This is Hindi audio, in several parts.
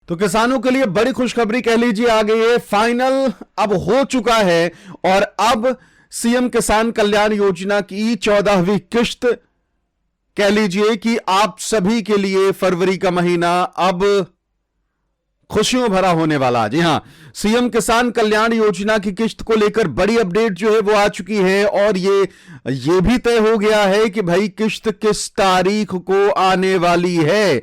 तो किसानों के लिए बड़ी खुशखबरी कह लीजिए आ गई है, फाइनल अब हो चुका है और अब सीएम किसान कल्याण योजना की 14वीं किश्त कह लीजिए कि आप सभी के लिए फरवरी का महीना अब खुशियों भरा होने वाला। जी हां, सीएम किसान कल्याण योजना की किश्त को लेकर बड़ी अपडेट जो है वो आ चुकी है और ये भी तय हो गया है कि भाई किश्त किस तारीख को आने वाली है।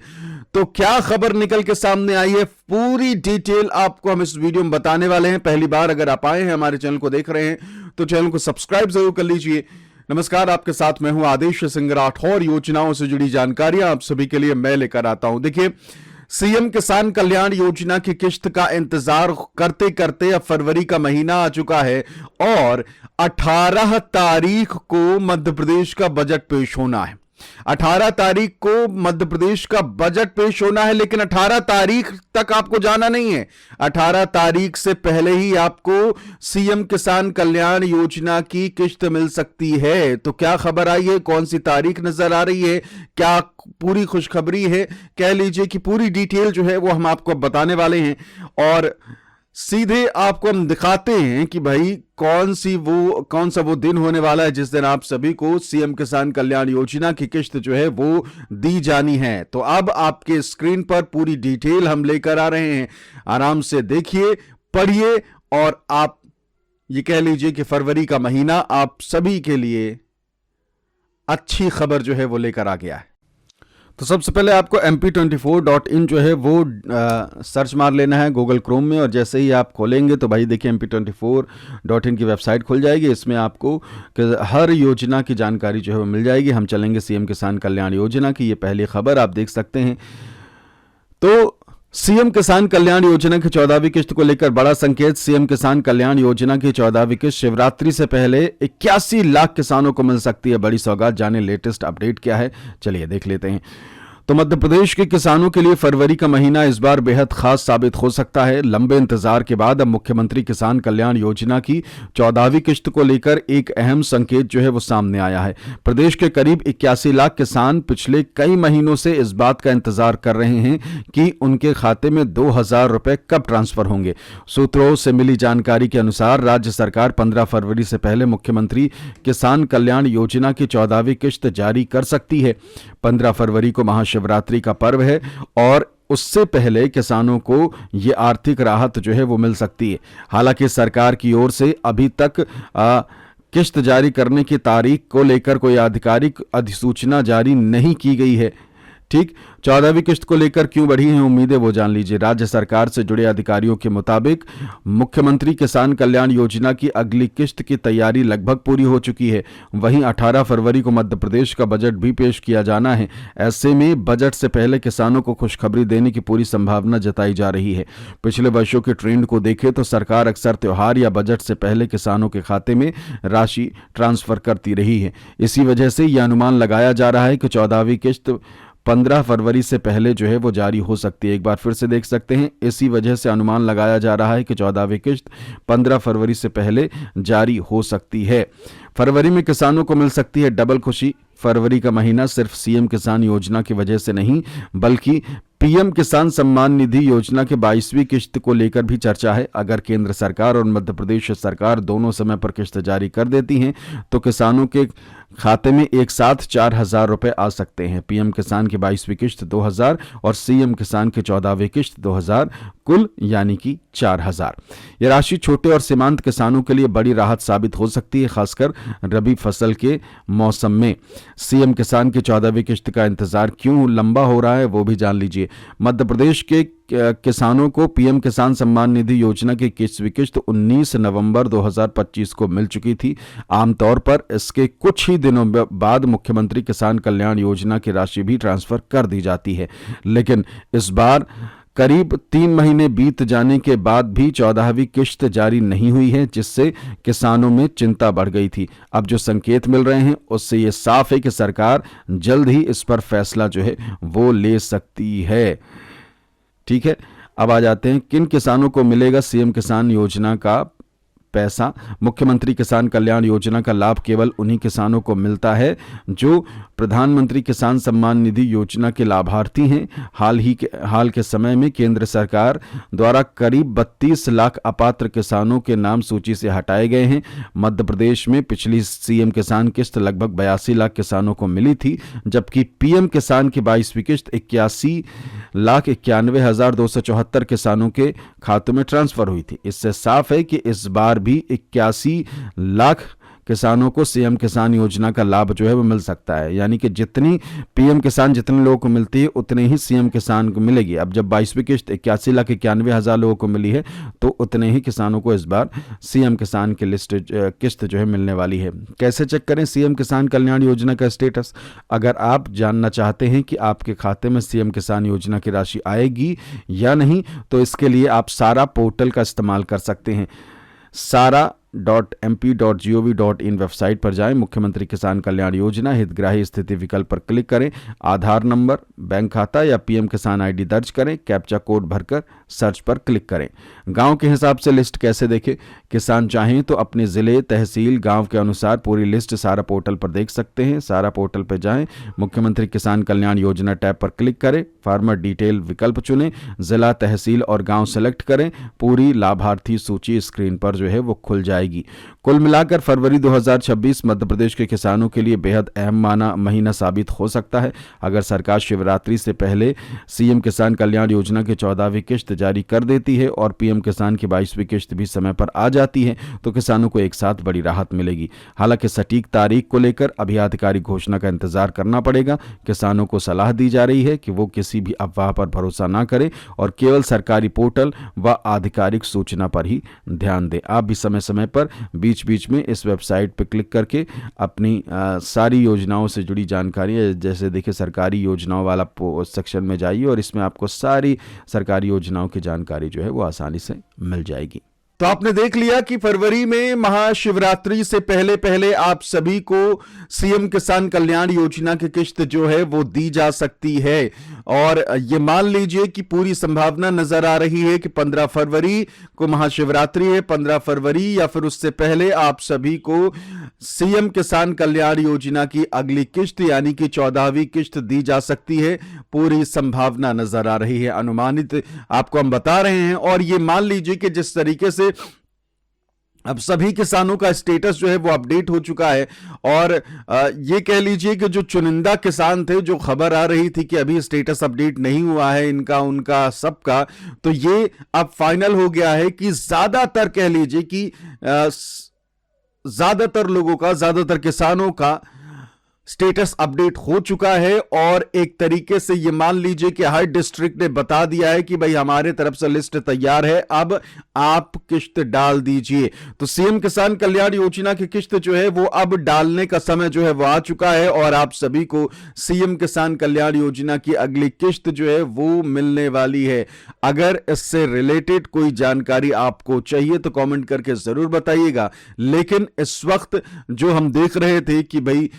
तो क्या खबर निकल के सामने आई है, पूरी डिटेल आपको हम इस वीडियो में बताने वाले हैं। पहली बार अगर आप आए हैं, हमारे चैनल को देख रहे हैं, तो चैनल को सब्सक्राइब जरूर कर लीजिए। नमस्कार, आपके साथ मैं हूं आदेश सिंह राठौर। योजनाओं से जुड़ी जानकारियां आप सभी के लिए मैं लेकर आता हूं। देखिए, सीएम किसान कल्याण योजना की किश्त का इंतजार करते करते अब फरवरी का महीना आ चुका है और 18 तारीख को मध्य प्रदेश का बजट पेश होना है। 18 तारीख को मध्य प्रदेश का बजट पेश होना है, लेकिन 18 तारीख तक आपको जाना नहीं है। 18 तारीख से पहले ही आपको सीएम किसान कल्याण योजना की किश्त मिल सकती है। तो क्या खबर आई है, कौन सी तारीख नजर आ रही है, क्या पूरी खुशखबरी है, कह लीजिए कि पूरी डिटेल जो है वो हम आपको बताने वाले हैं और सीधे आपको हम दिखाते हैं कि भाई कौन सा वो दिन होने वाला है जिस दिन आप सभी को सीएम किसान कल्याण योजना की किश्त जो है वो दी जानी है। तो अब आपके स्क्रीन पर पूरी डिटेल हम लेकर आ रहे हैं, आराम से देखिए, पढ़िए और आप ये कह लीजिए कि फरवरी का महीना आप सभी के लिए अच्छी खबर जो है वो लेकर आ गया है। तो सबसे पहले आपको mp24.in जो है वो सर्च मार लेना है गूगल क्रोम में और जैसे ही आप खोलेंगे तो भाई देखिए mp24.in की वेबसाइट खुल जाएगी। इसमें आपको हर योजना की जानकारी जो है वो मिल जाएगी। हम चलेंगे सीएम किसान कल्याण योजना की, ये पहली खबर आप देख सकते हैं। तो सीएम किसान कल्याण योजना की 14वीं किश्त को लेकर बड़ा संकेत। सीएम किसान कल्याण योजना की 14वीं किश्त शिवरात्रि से पहले 81 लाख किसानों को मिल सकती है, बड़ी सौगात। जाने लेटेस्ट अपडेट क्या है, चलिए देख लेते हैं। तो मध्य प्रदेश के किसानों के लिए फरवरी का महीना इस बार बेहद खास साबित हो सकता है। लंबे इंतजार के बाद अब मुख्यमंत्री किसान कल्याण योजना की 14वीं किश्त को लेकर एक अहम संकेत जो है वो सामने आया है। प्रदेश के करीब 81 लाख किसान पिछले कई महीनों से इस बात का इंतजार कर रहे हैं कि उनके खाते में 2000 रुपए कब ट्रांसफर होंगे। सूत्रों से मिली जानकारी के अनुसार राज्य सरकार 15 फरवरी से पहले मुख्यमंत्री किसान कल्याण योजना की 14वीं किश्त जारी कर सकती है। 15 फरवरी को महाशिवरात्रि का पर्व है और उससे पहले किसानों को ये आर्थिक राहत जो है वो मिल सकती है। हालांकि सरकार की ओर से अभी तक किश्त जारी करने की तारीख को लेकर कोई आधिकारिक अधिसूचना जारी नहीं की गई है। ठीक, 14वीं किश्त को लेकर क्यों बढ़ी हैं उम्मीदें, वो जान लीजिए। राज्य सरकार से जुड़े अधिकारियों के मुताबिक मुख्यमंत्री किसान कल्याण योजना की अगली किश्त की तैयारी लगभग पूरी हो चुकी है। वहीं 18 फरवरी को मध्य प्रदेश का बजट भी पेश किया जाना है। ऐसे में बजट से पहले किसानों को खुशखबरी देने की पूरी संभावना जताई जा रही है। पिछले वर्षों के ट्रेंड को देखें तो सरकार अक्सर त्योहार या बजट से पहले किसानों के खाते में राशि ट्रांसफर करती रही है। इसी वजह से यह अनुमान लगाया जा रहा है कि 14वीं किश्त 15 फरवरी से पहले जो है वो जारी हो सकती है। एक बार फिर से देख सकते हैं, इसी वजह से अनुमान लगाया जा रहा है कि 14वीं किश्त 15 फरवरी से पहले जारी हो सकती है। फरवरी में किसानों को मिल सकती है डबल खुशी। फरवरी का महीना सिर्फ सीएम किसान योजना की वजह से नहीं, बल्कि पीएम किसान सम्मान निधि योजना के 22वीं किश्त को लेकर भी चर्चा है। अगर केंद्र सरकार और मध्य प्रदेश सरकार दोनों समय पर किश्त जारी कर देती हैं तो किसानों के खाते में एक साथ 4000 रुपए आ सकते हैं। पीएम किसान की 22वीं किश्त 2000 और सीएम किसान की 14वीं किश्त 2000, कुल यानी कि 4000। यह राशि छोटे और सीमांत किसानों के लिए बड़ी राहत साबित हो सकती है, खासकर रबी फसल के मौसम में। सीएम किसान की 14वीं किश्त का इंतजार क्यों लंबा हो रहा है वो भी जान लीजिए। मध्य प्रदेश के किसानों को पीएम किसान सम्मान निधि योजना की 21वीं किश्त 19 नवंबर 2025 को मिल चुकी थी। आमतौर पर इसके कुछ ही दिनों बाद मुख्यमंत्री किसान कल्याण योजना की राशि भी ट्रांसफर कर दी जाती है, लेकिन इस बार करीब 3 महीने बीत जाने के बाद भी 14वीं किश्त जारी नहीं हुई है, जिससे किसानों में चिंता बढ़ गई थी। अब जो संकेत मिल रहे हैं उससे ये साफ है कि सरकार जल्द ही इस पर फैसला जो है वो ले सकती है। ठीक है, अब आ जाते हैं किन किसानों को मिलेगा सीएम किसान योजना का पैसा। मुख्यमंत्री किसान कल्याण योजना का लाभ केवल उन्हीं किसानों को मिलता है जो प्रधानमंत्री किसान सम्मान निधि योजना के लाभार्थी हैं। हाल के समय में केंद्र सरकार द्वारा करीब 32 लाख अपात्र किसानों के नाम सूची से हटाए गए हैं। मध्य प्रदेश में पिछली सीएम किसान किस्त लगभग 82 लाख किसानों को मिली थी, जबकि पीएम किसान की 22वीं किस्त 81,91,274 किसानों के खातों में ट्रांसफर हुई थी। इससे साफ है कि इस बार भी 81 लाख किसानों को सीएम किसान योजना का लाभ जो है वो मिल सकता है। यानी कि जितनी पीएम किसान जितने लोगों को मिलती है उतने ही सीएम किसान को मिलेगी। अब जब 22वीं किस्त 81,91,000 लोगों को मिली है तो उतने ही किसानों को इस बार सीएम किसान की किस्त जो है मिलने वाली है। कैसे चेक करें सीएम किसान कल्याण योजना का स्टेटस? अगर आप जानना चाहते हैं कि आपके खाते में सीएम किसान योजना की राशि आएगी या नहीं, तो इसके लिए आप सारा पोर्टल का इस्तेमाल कर सकते हैं। sara.mp.gov.in वेबसाइट पर जाएं, मुख्यमंत्री किसान कल्याण योजना हितग्राही स्थिति विकल्प पर क्लिक करें, आधार नंबर, बैंक खाता या पीएम किसान आईडी दर्ज करें, कैप्चा कोड भरकर सर्च पर क्लिक करें। गांव के हिसाब से लिस्ट कैसे देखें? किसान चाहें तो अपने जिले, तहसील, गांव के अनुसार पूरी लिस्ट सारा पोर्टल पर देख सकते हैं। सारा पोर्टल पर जाएं, मुख्यमंत्री किसान कल्याण योजना टैब पर क्लिक करें, फार्मर डिटेल विकल्प चुनें, जिला, तहसील और गांव सेलेक्ट करें। पूरी लाभार्थी सूची स्क्रीन पर जो है वो खुल जाएगी। कुल मिलाकर फरवरी 2026 मध्य प्रदेश के किसानों के लिए बेहद अहम महीना साबित हो सकता है। अगर सरकार शिवरात्रि से पहले सीएम किसान कल्याण योजना की 14वीं किस्त जारी कर देती है और पीएम किसान की 22वीं किस्त भी समय पर आ जाती है तो किसानों को एक साथ बड़ी राहत मिलेगी। हालांकि सटीक तारीख को लेकर अभी आधिकारिक घोषणा का इंतजार करना पड़ेगा। किसानों को सलाह दी जा रही है कि वो किसी भी अफवाह पर भरोसा ना करें और केवल सरकारी पोर्टल व आधिकारिक सूचना पर ही ध्यान दें। आप भी समय समय पर बीच बीच में इस वेबसाइट पर क्लिक करके अपनी सारी योजनाओं से जुड़ी जानकारी, जैसे देखिए सरकारी योजनाओं वाला सेक्शन में जाइए और इसमें आपको सारी सरकारी योजनाओं की जानकारी जो है वो आसानी से मिल जाएगी। तो आपने देख लिया कि फरवरी में महाशिवरात्रि से पहले पहले आप सभी को सीएम किसान कल्याण योजना की किस्त जो है वो दी जा सकती है। और ये मान लीजिए कि पूरी संभावना नजर आ रही है कि 15 फरवरी को महाशिवरात्रि है, 15 फरवरी या फिर उससे पहले आप सभी को सीएम किसान कल्याण योजना की अगली किस्त यानी कि 14वीं किस्त दी जा सकती है। पूरी संभावना नजर आ रही है, अनुमानित आपको हम बता रहे हैं। और ये मान लीजिए कि जिस तरीके से अब सभी किसानों का स्टेटस जो है वो अपडेट हो चुका है और ये कह लीजिए कि जो चुनिंदा किसान थे, जो खबर आ रही थी कि अभी स्टेटस अपडेट नहीं हुआ है इनका, उनका, सबका, तो ये अब फाइनल हो गया है कि ज्यादातर कह लीजिए कि ज्यादातर लोगों का, ज्यादातर किसानों का स्टेटस अपडेट हो चुका है। और एक तरीके से ये मान लीजिए कि हर डिस्ट्रिक्ट ने बता दिया है कि भाई हमारे तरफ से लिस्ट तैयार है, अब आप किस्त डाल दीजिए। तो सीएम किसान कल्याण योजना की किस्त जो है वो अब डालने का समय जो है वो आ चुका है और आप सभी को सीएम किसान कल्याण योजना की अगली किस्त जो है वो मिलने वाली है। अगर इससे रिलेटेड कोई जानकारी आपको चाहिए तो कमेंट करके जरूर बताइएगा। लेकिन इस वक्त जो हम देख रहे थे कि भाई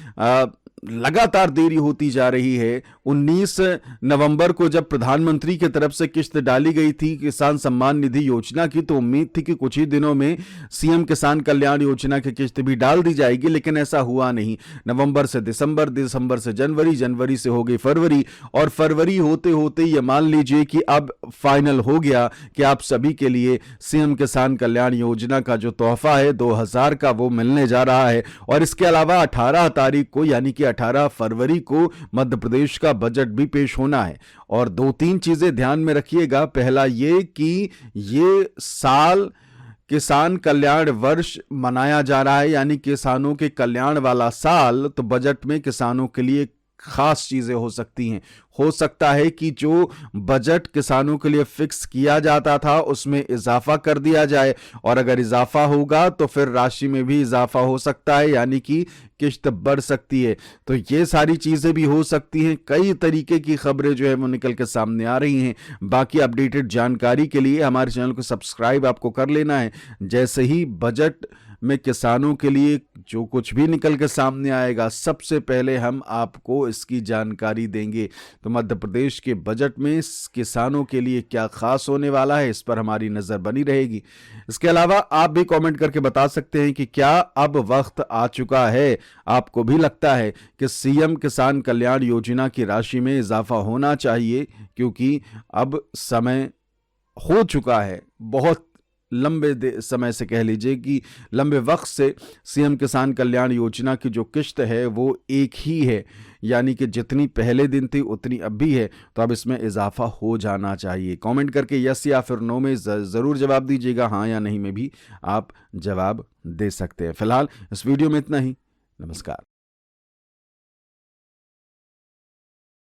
लगातार देरी होती जा रही है। 19 नवंबर को जब प्रधानमंत्री की तरफ से किस्त डाली गई थी किसान सम्मान निधि योजना की, तो उम्मीद थी कि कुछ ही दिनों में सीएम किसान कल्याण योजना की किस्त भी डाल दी जाएगी, लेकिन ऐसा हुआ नहीं। नवंबर से दिसंबर, दिसंबर से जनवरी, जनवरी से हो गई फरवरी और फरवरी होते होते ये मान लीजिए कि अब फाइनल हो गया कि आप सभी के लिए सीएम किसान कल्याण योजना का जो तोहफा है 2000 का वो मिलने जा रहा है। और इसके अलावा 18 तारीख को यानी कि 18 फरवरी को मध्य प्रदेश का बजट भी पेश होना है। और 2-3 चीजें ध्यान में रखिएगा। पहला ये कि ये साल किसान कल्याण वर्ष मनाया जा रहा है, यानी किसानों के कल्याण वाला साल। तो बजट में किसानों के लिए खास चीजें हो सकती हैं। हो सकता है कि जो बजट किसानों के लिए फिक्स किया जाता था उसमें इजाफा कर दिया जाए, और अगर इजाफा होगा तो फिर राशि में भी इजाफा हो सकता है, यानी कि किस्त बढ़ सकती है। तो ये सारी चीजें भी हो सकती हैं। कई तरीके की खबरें जो है वो निकल के सामने आ रही हैं। बाकी अपडेटेड जानकारी के लिए हमारे चैनल को सब्सक्राइब आपको कर लेना है। जैसे ही बजट में किसानों के लिए जो कुछ भी निकल के सामने आएगा सबसे पहले हम आपको इसकी जानकारी देंगे। तो मध्य प्रदेश के बजट में किसानों के लिए क्या खास होने वाला है, इस पर हमारी नजर बनी रहेगी। इसके अलावा आप भी कमेंट करके बता सकते हैं कि क्या अब वक्त आ चुका है, आपको भी लगता है कि सीएम किसान कल्याण योजना की राशि में इजाफा होना चाहिए, क्योंकि अब समय हो चुका है, बहुत लंबे समय से कह लीजिए कि लंबे वक्त से सीएम किसान कल्याण योजना की जो किश्त है वो एक ही है, यानी कि जितनी पहले दिन थी उतनी अब भी है, तो अब इसमें इजाफा हो जाना चाहिए। कमेंट करके यस या फिर नो में ज़रूर जवाब दीजिएगा, हाँ या नहीं में भी आप जवाब दे सकते हैं। फिलहाल इस वीडियो में इतना ही। नमस्कार।